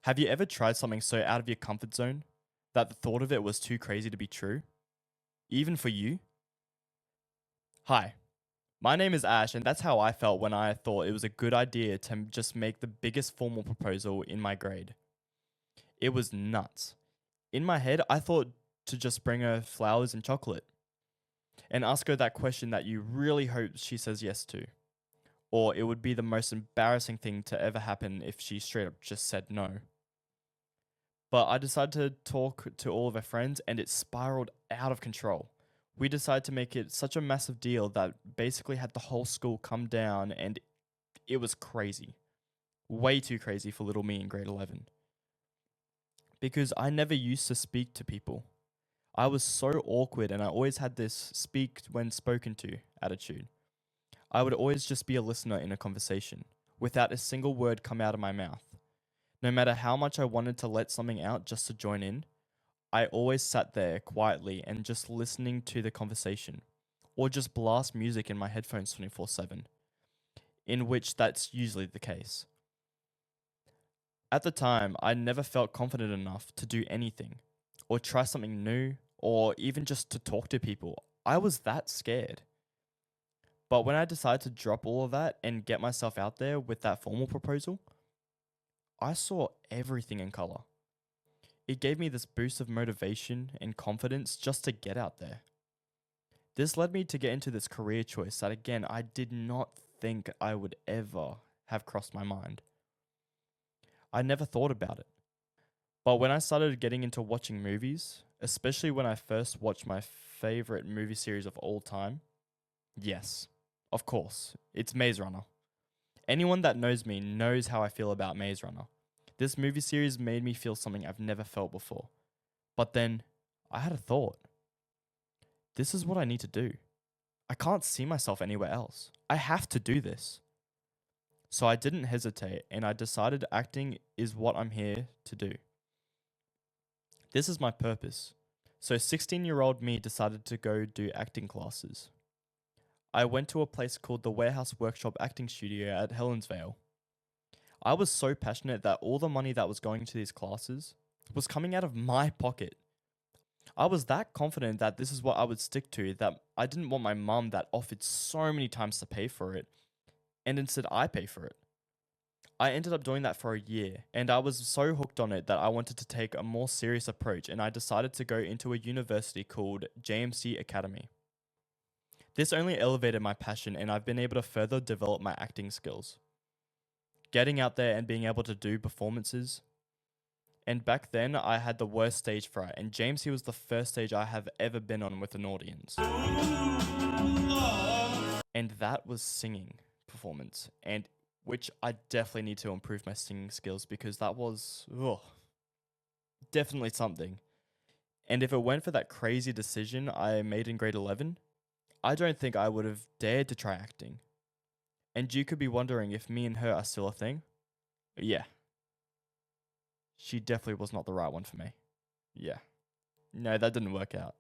Have you ever tried something so out of your comfort zone that the thought of it was too crazy to be true? Even for you? Hi, my name is Ash, and that's how I felt when I thought it was a good idea to just make the biggest formal proposal in my grade. It was nuts. In my head, I thought to just bring her flowers and chocolate and ask her that question that you really hope she says yes to. Or it would be the most embarrassing thing to ever happen if she straight up just said no. But I decided to talk to all of our friends and it spiraled out of control. We decided to make it such a massive deal that basically had the whole school come down and it was crazy. Way too crazy for little me in grade 11. Because I never used to speak to people. I was so awkward and I always had this speak when spoken to attitude. I would always just be a listener in a conversation, without a single word come out of my mouth. No matter how much I wanted to let something out just to join in, I always sat there quietly and just listening to the conversation, or just blast music in my headphones 24/7, in which that's usually the case. At the time, I never felt confident enough to do anything, or try something new, or even just to talk to people. I was that scared. But when I decided to drop all of that and get myself out there with that formal proposal, I saw everything in color. It gave me this boost of motivation and confidence just to get out there. This led me to get into this career choice that, again, I did not think I would ever have crossed my mind. I never thought about it. But when I started getting into watching movies, especially when I first watched my favorite movie series of all time, yes, of course, it's Maze Runner. Anyone that knows me knows how I feel about Maze Runner. This movie series made me feel something I've never felt before. But then I had a thought. This is what I need to do. I can't see myself anywhere else. I have to do this. So I didn't hesitate and I decided acting is what I'm here to do. This is my purpose. So 16-year-old me decided to go do acting classes. I went to a place called the Warehouse Workshop Acting Studio at Helensvale. I was so passionate that all the money that was going to these classes was coming out of my pocket. I was that confident that this is what I would stick to, that I didn't want my mum that offered so many times to pay for it, and instead I pay for it. I ended up doing that for a year, and I was so hooked on it that I wanted to take a more serious approach, and I decided to go into a university called JMC Academy. This only elevated my passion, and I've been able to further develop my acting skills. Getting out there and being able to do performances. And back then, I had the worst stage fright, and JMC was the first stage I have ever been on with an audience. And that was singing performance, and which I definitely need to improve my singing skills because that was definitely something. And if it went for that crazy decision I made in grade 11, I don't think I would have dared to try acting. And you could be wondering if me and her are still a thing. Yeah. She definitely was not the right one for me. Yeah. No, that didn't work out.